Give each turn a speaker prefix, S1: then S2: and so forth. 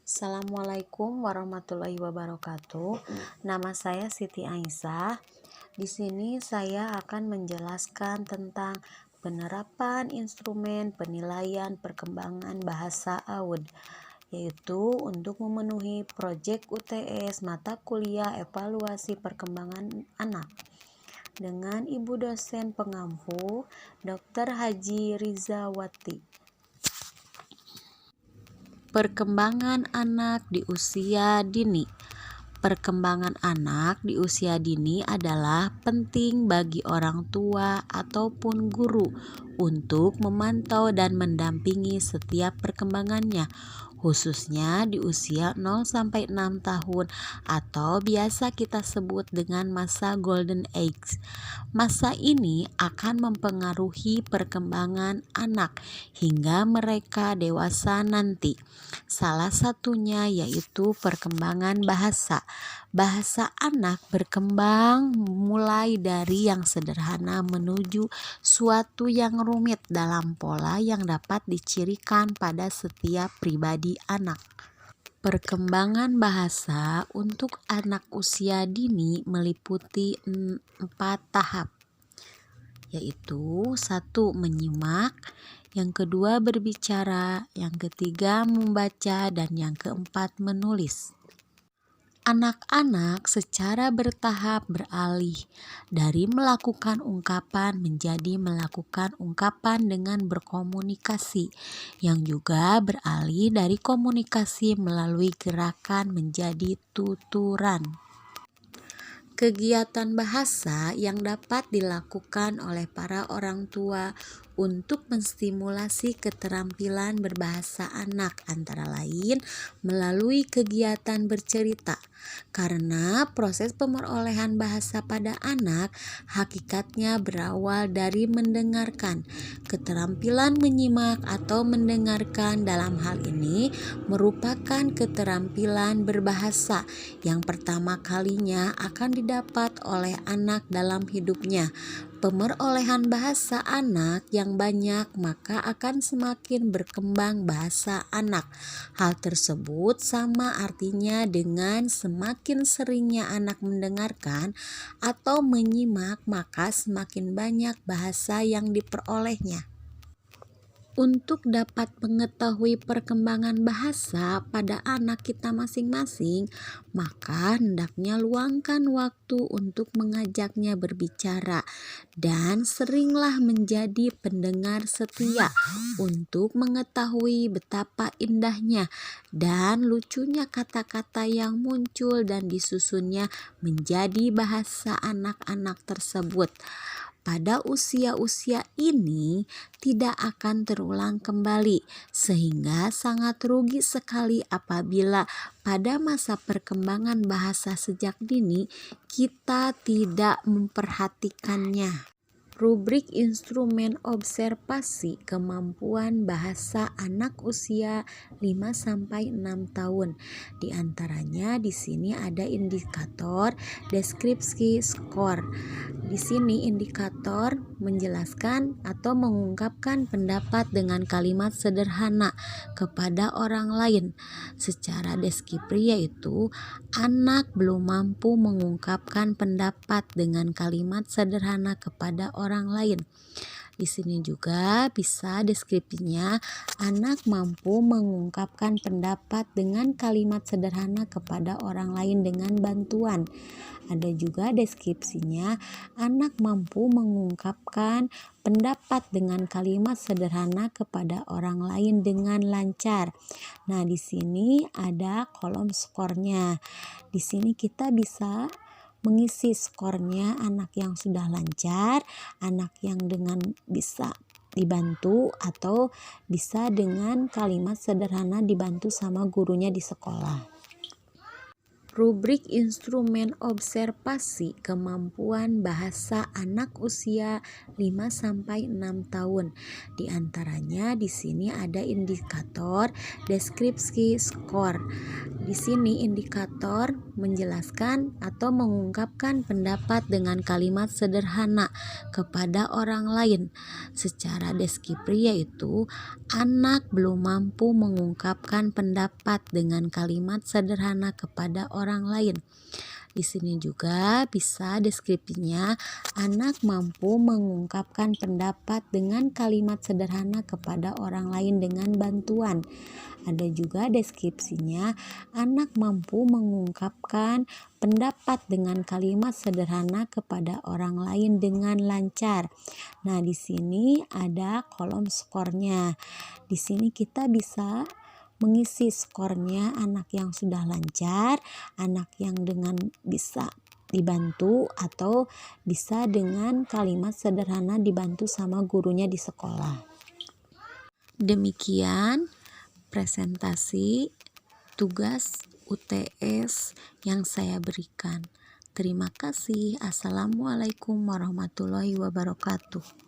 S1: Assalamualaikum warahmatullahi wabarakatuh. Nama saya Siti Aisyah. Di sini saya akan menjelaskan tentang penerapan instrumen penilaian perkembangan bahasa AUD, yaitu untuk memenuhi proyek UTS mata kuliah evaluasi perkembangan anak dengan Ibu dosen pengampu Dr. Haji Rizawati. Perkembangan anak di usia dini. Perkembangan anak di usia dini adalah penting bagi orang tua ataupun guru untuk memantau dan mendampingi setiap perkembangannya, khususnya di usia 0-6 tahun atau biasa kita sebut dengan masa Golden Age. Masa ini akan mempengaruhi perkembangan anak hingga mereka dewasa nanti. Salah satunya yaitu perkembangan bahasa. Bahasa anak berkembang mulai dari yang sederhana menuju suatu yang rumit dalam pola yang dapat dicirikan pada setiap pribadi anak. Perkembangan bahasa untuk anak usia dini meliputi 4 tahap, yaitu 1. Menyimak, yang kedua berbicara, yang ketiga membaca, dan yang keempat menulis. Anak-anak secara bertahap beralih dari melakukan ungkapan menjadi melakukan ungkapan dengan berkomunikasi, yang juga beralih dari komunikasi melalui gerakan menjadi tuturan. Kegiatan bahasa yang dapat dilakukan oleh para orang tua untuk menstimulasi keterampilan berbahasa anak antara lain melalui kegiatan bercerita, karena proses pemerolehan bahasa pada anak hakikatnya berawal dari mendengarkan. Keterampilan menyimak atau mendengarkan dalam hal ini merupakan keterampilan berbahasa yang pertama kalinya akan didapat oleh anak dalam hidupnya. Pemerolehan bahasa anak yang banyak maka akan semakin berkembang bahasa anak. Hal tersebut sama artinya dengan semakin seringnya anak mendengarkan atau menyimak maka semakin banyak bahasa yang diperolehnya. Untuk dapat mengetahui perkembangan bahasa pada anak kita masing-masing, maka hendaknya luangkan waktu untuk mengajaknya berbicara dan seringlah menjadi pendengar setia untuk mengetahui betapa indahnya dan lucunya kata-kata yang muncul dan disusunnya menjadi bahasa anak-anak tersebut. Pada usia-usia ini tidak akan terulang kembali, sehingga sangat rugi sekali apabila pada masa perkembangan bahasa sejak dini kita tidak memperhatikannya. Rubrik instrumen observasi kemampuan bahasa anak usia 5-6 tahun. Di antaranya di sini ada indikator deskripsi skor. Di sini indikator menjelaskan atau mengungkapkan pendapat dengan kalimat sederhana kepada orang lain. Secara deskripsi yaitu anak belum mampu mengungkapkan pendapat dengan kalimat sederhana kepada orang lain. Di sini juga bisa deskripsinya anak mampu mengungkapkan pendapat dengan kalimat sederhana kepada orang lain dengan bantuan. Ada juga deskripsinya anak mampu mengungkapkan pendapat dengan kalimat sederhana kepada orang lain dengan lancar. Nah, di sini ada kolom skornya. Di sini kita bisa mengisi skornya anak yang sudah lancar, anak yang dengan bisa dibantu, atau bisa dengan kalimat sederhana dibantu sama gurunya di sekolah. Rubrik instrumen observasi kemampuan bahasa anak usia 5-6 tahun. Di antaranya di sini ada indikator deskripsi skor. Di sini indikator menjelaskan atau mengungkapkan pendapat dengan kalimat sederhana kepada orang lain. Secara deskripsi yaitu anak belum mampu mengungkapkan pendapat dengan kalimat sederhana kepada orang lain. Di sini juga bisa deskripsinya, anak mampu mengungkapkan pendapat dengan kalimat sederhana kepada orang lain dengan bantuan. Ada juga deskripsinya, anak mampu mengungkapkan pendapat dengan kalimat sederhana kepada orang lain dengan lancar. Nah, di sini ada kolom skornya. Di sini kita bisa mengisi skornya anak yang sudah lancar, anak yang dengan bisa dibantu, atau bisa dengan kalimat sederhana dibantu sama gurunya di sekolah. Demikian presentasi tugas UTS yang saya berikan. Terima kasih. Assalamualaikum warahmatullahi wabarakatuh.